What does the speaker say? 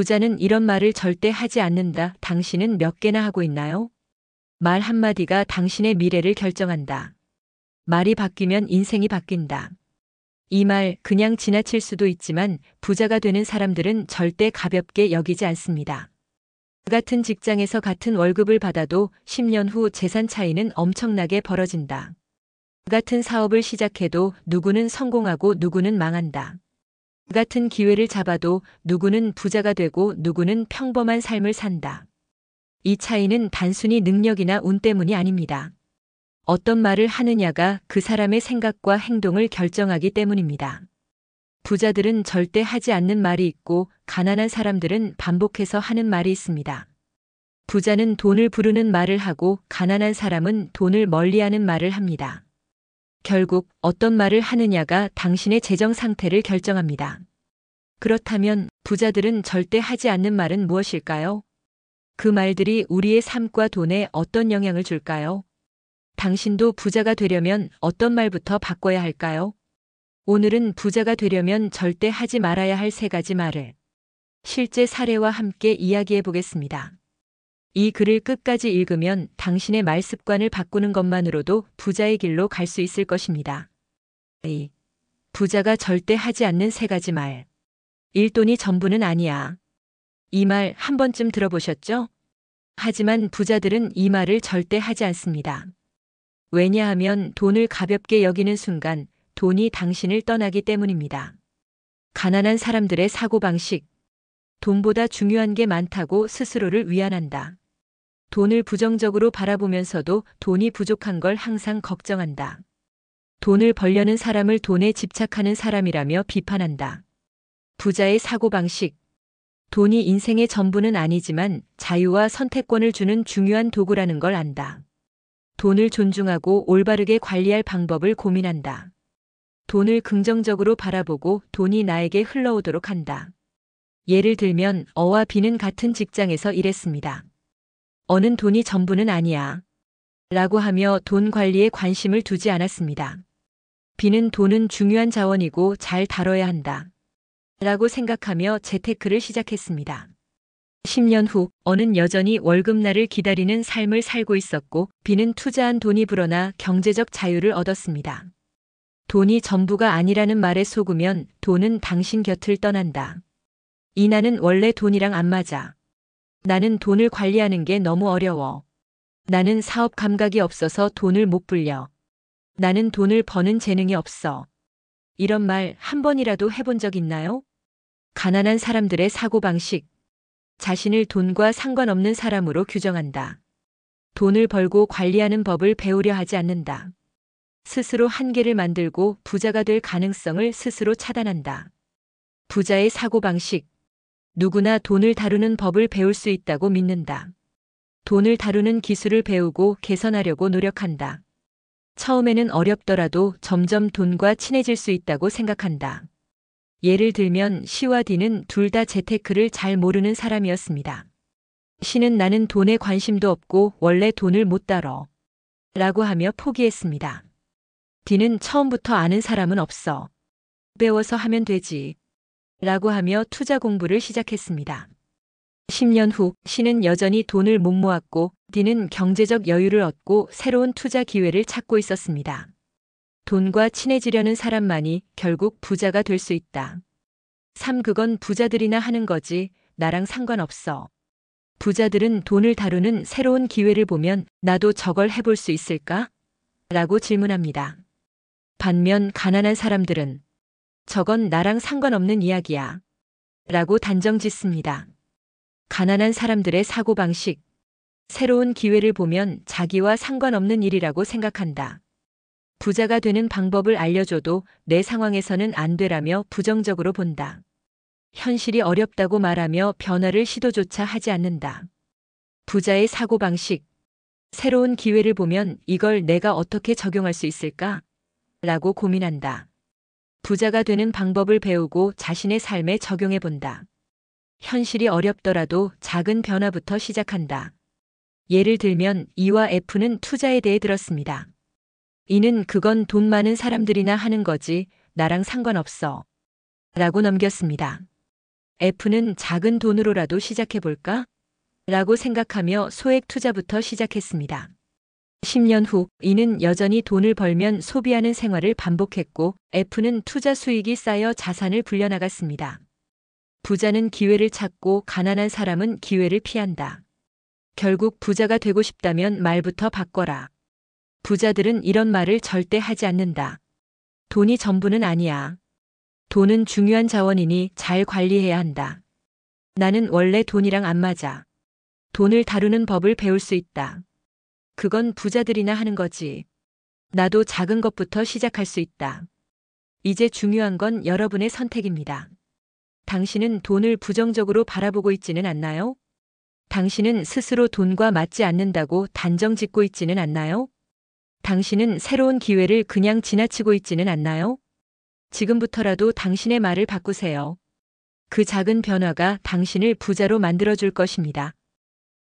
부자는 이런 말을 절대 하지 않는다. 당신은 몇 개나 하고 있나요? 말 한마디가 당신의 미래를 결정한다. 말이 바뀌면 인생이 바뀐다. 이 말 그냥 지나칠 수도 있지만 부자가 되는 사람들은 절대 가볍게 여기지 않습니다. 같은 직장에서 같은 월급을 받아도 10년 후 재산 차이는 엄청나게 벌어진다. 같은 사업을 시작해도 누구는 성공하고 누구는 망한다. 같은 기회를 잡아도 누구는 부자가 되고 누구는 평범한 삶을 산다. 이 차이는 단순히 능력이나 운 때문이 아닙니다. 어떤 말을 하느냐가 그 사람의 생각과 행동을 결정하기 때문입니다. 부자들은 절대 하지 않는 말이 있고 가난한 사람들은 반복해서 하는 말이 있습니다. 부자는 돈을 부르는 말을 하고 가난한 사람은 돈을 멀리하는 말을 합니다. 결국 어떤 말을 하느냐가 당신의 재정 상태를 결정합니다. 그렇다면 부자들은 절대 하지 않는 말은 무엇일까요? 그 말들이 우리의 삶과 돈에 어떤 영향을 줄까요? 당신도 부자가 되려면 어떤 말부터 바꿔야 할까요? 오늘은 부자가 되려면 절대 하지 말아야 할 3가지 말을 실제 사례와 함께 이야기해 보겠습니다. 이 글을 끝까지 읽으면 당신의 말 습관을 바꾸는 것만으로도 부자의 길로 갈 수 있을 것입니다. 부자가 절대 하지 않는 3가지 말. 1. 돈이 전부는 아니야. 이 말 한 번쯤 들어보셨죠? 하지만 부자들은 이 말을 절대 하지 않습니다. 왜냐하면 돈을 가볍게 여기는 순간 돈이 당신을 떠나기 때문입니다. 가난한 사람들의 사고방식. 돈보다 중요한 게 많다고 스스로를 위안한다. 돈을 부정적으로 바라보면서도 돈이 부족한 걸 항상 걱정한다. 돈을 벌려는 사람을 돈에 집착하는 사람이라며 비판한다. 부자의 사고방식. 돈이 인생의 전부는 아니지만 자유와 선택권을 주는 중요한 도구라는 걸 안다. 돈을 존중하고 올바르게 관리할 방법을 고민한다. 돈을 긍정적으로 바라보고 돈이 나에게 흘러오도록 한다. 예를 들면 어와 비는 같은 직장에서 일했습니다. 어는 돈이 전부는 아니야. 라고 하며 돈 관리에 관심을 두지 않았습니다. 비는 돈은 중요한 자원이고 잘 다뤄야 한다. 라고 생각하며 재테크를 시작했습니다. 10년 후 어는 여전히 월급날을 기다리는 삶을 살고 있었고 비는 투자한 돈이 불어나 경제적 자유를 얻었습니다. 돈이 전부가 아니라는 말에 속으면 돈은 당신 곁을 떠난다. 이 나는 원래 돈이랑 안 맞아. 나는 돈을 관리하는 게 너무 어려워. 나는 사업 감각이 없어서 돈을 못 불려. 나는 돈을 버는 재능이 없어. 이런 말 한 번이라도 해본 적 있나요? 가난한 사람들의 사고방식. 자신을 돈과 상관없는 사람으로 규정한다. 돈을 벌고 관리하는 법을 배우려 하지 않는다. 스스로 한계를 만들고 부자가 될 가능성을 스스로 차단한다. 부자의 사고방식. 누구나 돈을 다루는 법을 배울 수 있다고 믿는다. 돈을 다루는 기술을 배우고 개선하려고 노력한다. 처음에는 어렵더라도 점점 돈과 친해질 수 있다고 생각한다. 예를 들면 시와 디는 둘 다 재테크를 잘 모르는 사람이었습니다. 시는 나는 돈에 관심도 없고 원래 돈을 못 다뤄. 라고 하며 포기했습니다. 디는 처음부터 아는 사람은 없어. 배워서 하면 되지. 라고 하며 투자 공부를 시작했습니다. 10년 후 시는 여전히 돈을 못 모았고 디는 경제적 여유를 얻고 새로운 투자 기회를 찾고 있었습니다. 돈과 친해지려는 사람만이 결국 부자가 될 수 있다. 3. 그건 부자들이나 하는 거지 나랑 상관없어. 부자들은 돈을 다루는 새로운 기회를 보면 나도 저걸 해볼 수 있을까? 라고 질문합니다. 반면 가난한 사람들은 저건 나랑 상관없는 이야기야. 라고 단정 짓습니다. 가난한 사람들의 사고방식. 새로운 기회를 보면 자기와 상관없는 일이라고 생각한다. 부자가 되는 방법을 알려줘도 내 상황에서는 안 되라며 부정적으로 본다. 현실이 어렵다고 말하며 변화를 시도조차 하지 않는다. 부자의 사고방식. 새로운 기회를 보면 이걸 내가 어떻게 적용할 수 있을까? 라고 고민한다. 부자가 되는 방법을 배우고 자신의 삶에 적용해 본다. 현실이 어렵더라도 작은 변화부터 시작한다. 예를 들면 E와 F는 투자에 대해 들었습니다. E는 그건 돈 많은 사람들이나 하는 거지 나랑 상관없어. 라고 넘겼습니다. F는 작은 돈으로라도 시작해볼까? 라고 생각하며 소액 투자부터 시작했습니다. 10년 후 이는 여전히 돈을 벌면 소비하는 생활을 반복했고 F는 투자 수익이 쌓여 자산을 불려나갔습니다. 부자는 기회를 찾고 가난한 사람은 기회를 피한다. 결국 부자가 되고 싶다면 말부터 바꿔라. 부자들은 이런 말을 절대 하지 않는다. 돈이 전부는 아니야. 돈은 중요한 자원이니 잘 관리해야 한다. 나는 원래 돈이랑 안 맞아. 돈을 다루는 법을 배울 수 있다. 그건 부자들이나 하는 거지. 나도 작은 것부터 시작할 수 있다. 이제 중요한 건 여러분의 선택입니다. 당신은 돈을 부정적으로 바라보고 있지는 않나요? 당신은 스스로 돈과 맞지 않는다고 단정 짓고 있지는 않나요? 당신은 새로운 기회를 그냥 지나치고 있지는 않나요? 지금부터라도 당신의 말을 바꾸세요. 그 작은 변화가 당신을 부자로 만들어줄 것입니다.